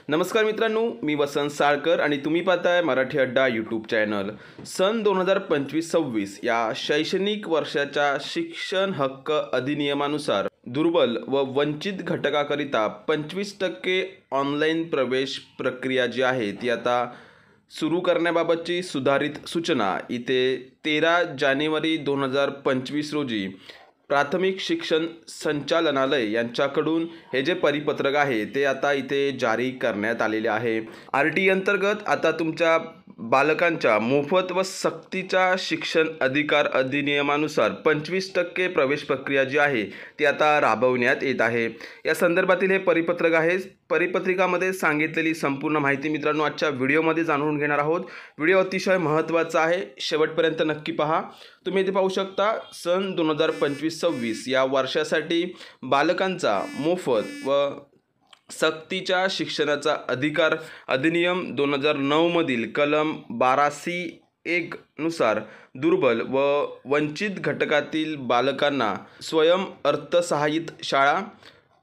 नमस्कार मित्रांनो, मी वसंत साळकर आणि तुम्ही पाहताय मराठी अड्डा यूट्यूब चॅनल। सन 2025-26 या शैक्षणिक वर्षाच्या शिक्षण हक्क अधिनियमानुसार दुर्बल व वंचित घटकाकरिता 25% ऑनलाईन प्रवेश प्रक्रिया जी आहे ती आता सुरू करण्याबाबतची सुधारित सूचना इथे 13 जानेवारी 2025 रोजी प्राथमिक शिक्षण संचालनालय यांच्याकडून हे जे परिपत्रक आहे ते आता इथे जारी करण्यात आलेले आहे। RTE अंतर्गत आता तुमच्या बालकांच्या मोफत व सक्तीच्या शिक्षण अधिकार अधिनियमानुसार 25% प्रवेश प्रक्रिया जी आहे ती आता राबवण्यात येत आहे। या संदर्भातील हे परिपत्रक आहे। परिपत्रकामध्ये सांगितलेली संपूर्ण माहिती मित्रांनो आजच्या व्हिडिओमध्ये जाणून घेणार आहोत। व्हिडिओ अतिशय महत्त्वाचा आहे, शेवटपर्यंत नक्की पहा। तुम्ही इथे पाहू शकता सन 2025-26 या वर्षासाठी बालकांचा मोफत व सक्तीच्या शिक्षणाचा अधिकार अधिनियम 2009 मधील कलम 12C1 नुसार दुर्बल व वंचित घटकातील बालकांना स्वयं अर्थसहाय्यित शाळा,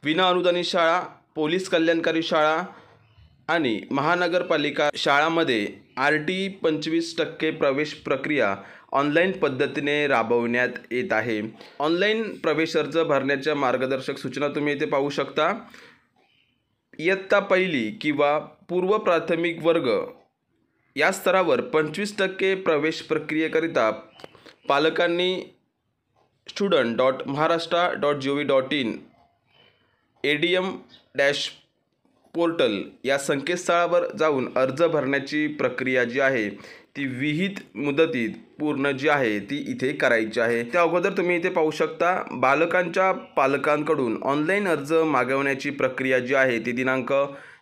विना अनुदानित शाळा, पोलीस कल्याणकारी शाळा आणि महानगरपालिका शाळांमध्ये RTE 25% प्रवेश प्रक्रिया ऑनलाईन पद्धतीने राबवण्यात येत आहे। ऑनलाईन प्रवेश अर्ज भरण्याच्या मार्गदर्शक सूचना तुम्ही इथे पाहू शकता। इयत्ता पहिली किंवा पूर्व प्राथमिक वर्ग या स्तरावर 25% प्रवेश प्रक्रियेकरिता पालकांनी student.maharashtra.gov.in ADM-पोर्टल या संकेतस्थळावर जाऊन अर्ज भरण्याची प्रक्रिया जी आहे ती विहित मुदतीत पूर्ण जी आहे ती इथे करायची आहे। त्या अगोदर तुम्ही इथे पाहू शकता बालकांच्या पालकांकडून ऑनलाईन अर्ज मागवण्याची प्रक्रिया जी आहे ती दिनांक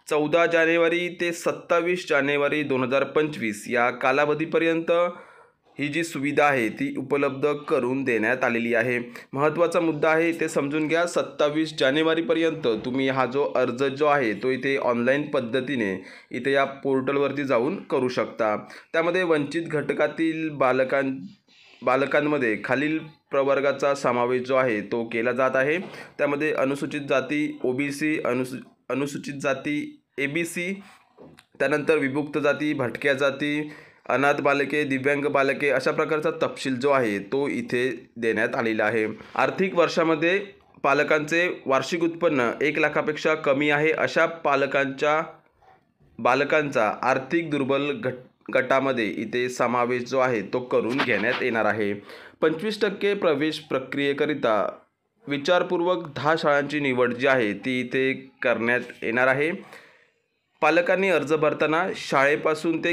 14 जानेवारी ते 27 जानेवारी 2025 या कालावधीपर्यंत ही जी सुविधा आहे ती उपलब्ध करून देण्यात आलेली आहे। महत्त्वाचा मुद्दा आहे ते समजून घ्या। 27 जानेवारीपर्यंत तुम्ही हा जो अर्ज जो आहे तो इथे ऑनलाईन पद्धतीने इथे या पोर्टलवरती जाऊन करू शकता। त्यामध्ये वंचित घटकातील बालकांमध्ये खालील प्रवर्गाचा समावेश जो आहे तो केला जात आहे। त्यामध्ये अनुसूचित जाती OBC, अनुसूचित जाती ABC, त्यानंतर विभक्त जाती, भटक्या जाती, अनाथ बालके, दिव्यांग बालके अशा प्रकारचा तपशील जो आहे तो इथे देण्यात आलेला आहे। आर्थिक वर्षामध्ये पालकांचे वार्षिक उत्पन्न 1 लाखापेक्षा कमी आहे अशा बालकांचा आर्थिक दुर्बल गटामध्ये इथे समावेश जो आहे तो करून घेण्यात येणार आहे। 25% प्रवेश प्रक्रियेकरिता विचारपूर्वक 10 शाळांची निवड जी आहे ती इथे करण्यात येणार आहे। पालकांनी अर्ज भरताना शाळेपासून ते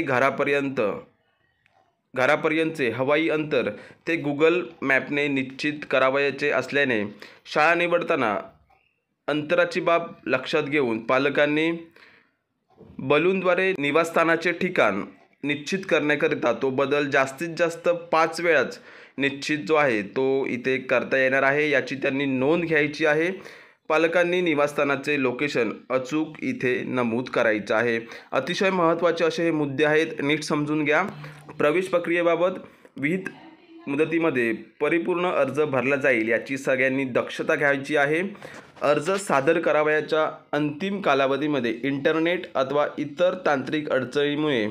घरापर्यंतचे हवाई अंतर ते गुगल मॅपने निश्चित करावयाचे असल्याने शाळा निवडताना अंतराची बाब लक्षात घेऊन पालकांनी बलूनद्वारे निवासस्थानाचे ठिकाण निश्चित करण्याकरिता तो बदल जास्तीत जास्त 5 वेळाच निश्चित जो आहे तो इथे करता येणार आहे, याची त्यांनी नोंद घ्यायची आहे। पालकांनी निवासस्थानाचे लोकेशन अचूक इथे नमूद करायचं आहे। अतिशय महत्त्वाचे असे हे मुद्दे आहेत, नीट समजून घ्या। प्रवेश प्रक्रियेबाबत विहित मुदतीमध्ये परिपूर्ण अर्ज भरला जाईल याची सगळ्यांनी दक्षता घ्यायची आहे। अर्ज सादर करावयाच्या अंतिम कालावधीमध्ये इंटरनेट अथवा इतर तांत्रिक अडचणीमुळे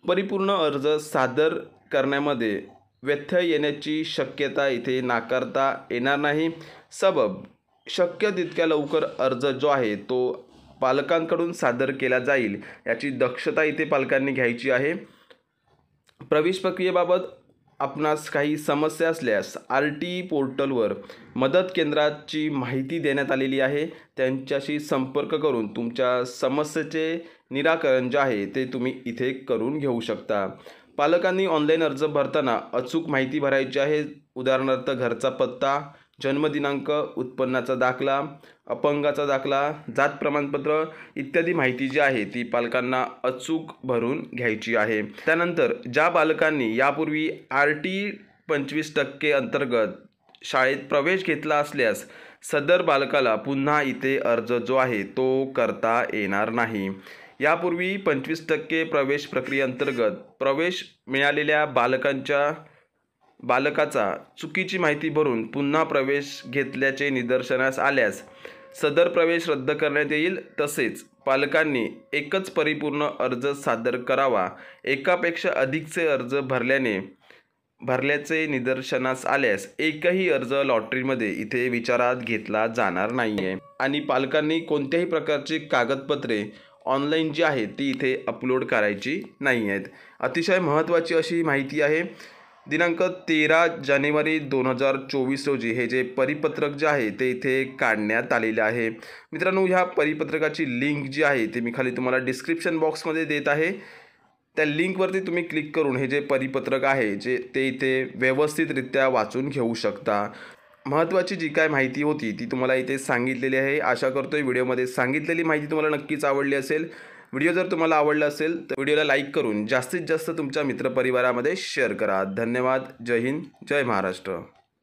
परिपूर्ण अर्ज सादर करण्यामध्ये व्यत्यय येण्याची शक्यता इथे नाकारता येणार नाही। सबब शक्य तितक्या लवकर अर्ज जो आहे तो पालकांकडून सादर केला जाईल याची दक्षता इथे पालकांनी घ्यायची आहे। प्रवेश प्रक्रियेबाबत आपणास काही समस्या असल्यास RTE पोर्टलवर मदत केंद्राची माहिती देण्यात आलेली आहे, त्यांच्याशी संपर्क करून तुमच्या समस्येचे निराकरण जे आहे ते तुम्ही इथे करून घेऊ शकता। पालकांनी ऑनलाईन अर्ज भरताना अचूक माहिती भरायची आहे, उदाहरणार्थ घरचा पत्ता, जन्मदिनांक, उत्पन्नाचा दाखला, अपंगाचा दाखला, जात प्रमाणपत्र इत्यादी माहिती जी आहे ती पालकांना अचूक भरून घ्यायची आहे। त्यानंतर ज्या बालकांनी यापूर्वी RTE 25% अंतर्गत शाळेत प्रवेश घेतला असल्यास सदर बालकाला पुन्हा इथे अर्ज जो आहे तो करता येणार नाही। यापूर्वी 25% प्रवेश प्रक्रियेअंतर्गत प्रवेश मिळालेल्या बालकाचा चुकीची माहिती भरून पुन्हा प्रवेश घेतल्याचे निदर्शनास आल्यास सदर प्रवेश रद्द करण्यात येईल। तसेच पालकांनी एकच परिपूर्ण अर्ज सादर करावा. एकापेक्षा अधिकचे अर्ज भरल्याचे निदर्शनास आल्यास एकही अर्ज लॉटरीमध्ये इथे विचारात घेतला जाणार नाही आहे. आणि पालकांनी कोणत्याही प्रकारची कागदपत्रे ऑनलाईन जी आहेत ती इथे अपलोड करायची नाही आहेत. अतिशय महत्त्वाची अशी माहिती आहे. दिनांक 13 जानेवारी 2024 रोजी हे जे परिपत्रक जे आहे ते इथे काढण्यात आलेले आहे. मित्रांनो, ह्या परिपत्रकाची लिंक जी आहे ते मी खाली तुम्हाला डिस्क्रिप्शन बॉक्समध्ये देत आहे. त्या लिंकवरती तुम्ही क्लिक करून हे जे परिपत्रक आहे ते इथे व्यवस्थितरित्या वाचून घेऊ शकता. महत्त्वाची जी काय माहिती होती ती तुम्हाला इथे सांगितलेली आहे. आशा करतोय व्हिडिओमध्ये सांगितलेली माहिती तुम्हाला नक्कीच आवडली असेल. व्हिडिओ जर तुम्हाला आवडला असेल तर व्हिडिओला लाईक करून जास्तीत जास्त तुमच्या मित्रपरिवारामध्ये शेअर करा. धन्यवाद. जय हिंद, जय महाराष्ट्र.